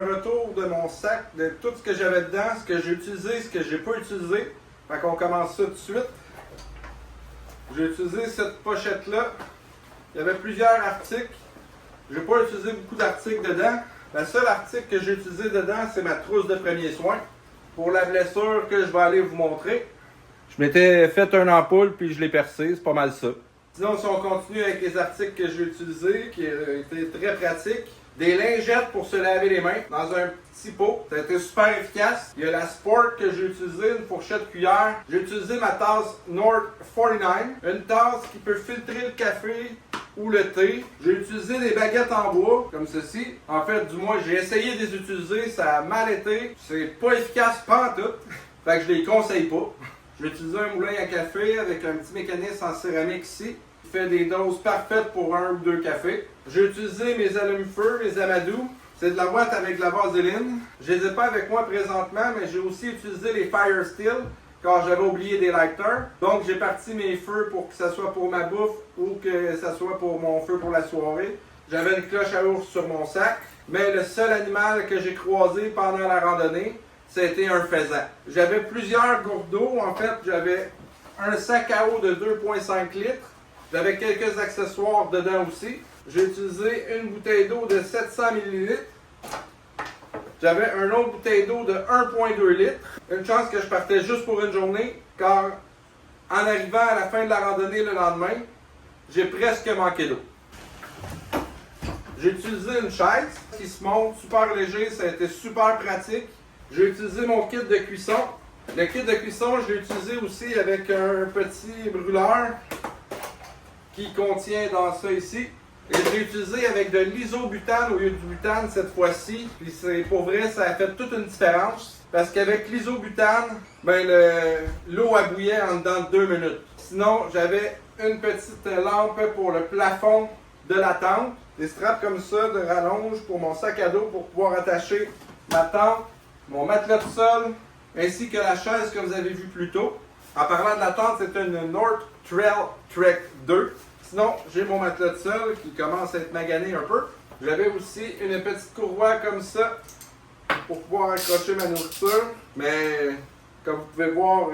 Retour de mon sac, de tout ce que j'avais dedans, ce que j'ai utilisé, ce que j'ai pas utilisé. Fait qu'on commence ça tout de suite. J'ai utilisé cette pochette-là. Il y avait plusieurs articles. J'ai pas utilisé beaucoup d'articles dedans. Le seul article que j'ai utilisé dedans, c'est ma trousse de premiers soins. Pour la blessure que je vais aller vous montrer. Je m'étais fait une ampoule puis je l'ai percé, c'est pas mal ça. Sinon, si on continue avec les articles que j'ai utilisés, qui étaient très pratiques. Des lingettes pour se laver les mains dans un petit pot. Ça a été super efficace. Il y a la Sport que j'ai utilisée, une fourchette cuillère. J'ai utilisé ma tasse North 49. Une tasse qui peut filtrer le café ou le thé. J'ai utilisé des baguettes en bois, comme ceci. En fait, du moins, j'ai essayé de les utiliser. Ça a mal été. C'est pas efficace pantoute. Fait que je les conseille pas. J'ai utilisé un moulin à café avec un petit mécanisme en céramique ici. Fait des doses parfaites pour 1 ou 2 cafés. J'ai utilisé mes allumes-feu, mes amadou. C'est de la boîte avec de la vaseline. Je les ai pas avec moi présentement, mais j'ai aussi utilisé les Fire Steel car j'avais oublié des lighters. Donc j'ai parti mes feux pour que ça soit pour ma bouffe ou que ça soit pour mon feu pour la soirée. J'avais une cloche à ours sur mon sac, mais le seul animal que j'ai croisé pendant la randonnée, c'était un faisan. J'avais plusieurs gourdes d'eau. En fait, j'avais un sac à eau de 2,5 litres. J'avais quelques accessoires dedans aussi. J'ai utilisé une bouteille d'eau de 700 ml. J'avais une autre bouteille d'eau de 1,2 litres. Une chance que je partais juste pour une journée, car en arrivant à la fin de la randonnée le lendemain, j'ai presque manqué d'eau. J'ai utilisé une chaise qui se monte super léger, ça a été super pratique. J'ai utilisé mon kit de cuisson. Le kit de cuisson, je l'ai utilisé aussi avec un petit brûleur qui contient dans ça ici. Et je l'ai utilisé avec de l'isobutane au lieu du butane cette fois-ci. Puis c'est pour vrai, ça a fait toute une différence. Parce qu'avec l'isobutane, ben l'eau a bouillé en dedans de 2 minutes. Sinon, j'avais une petite lampe pour le plafond de la tente. Des straps comme ça de rallonge pour mon sac à dos pour pouvoir attacher ma tente, mon matelas de sol, ainsi que la chaise que vous avez vue plus tôt. En parlant de la tente, c'est une North Trail Trek 2. Sinon, j'ai mon matelas de sol qui commence à être magané un peu. J'avais aussi une petite courroie comme ça pour pouvoir accrocher ma nourriture. Mais comme vous pouvez voir,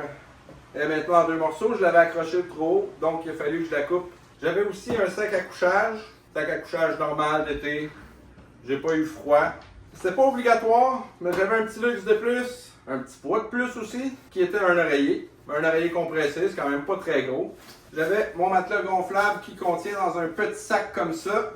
elle est maintenant en 2 morceaux. Je l'avais accroché trop haut, donc il a fallu que je la coupe. J'avais aussi un sac à couchage normal d'été. J'ai pas eu froid. C'était pas obligatoire, mais j'avais un petit luxe de plus, un petit poids de plus aussi, qui était un oreiller. Un oreiller compressé, c'est quand même pas très gros. J'avais mon matelas gonflable qui contient dans un petit sac comme ça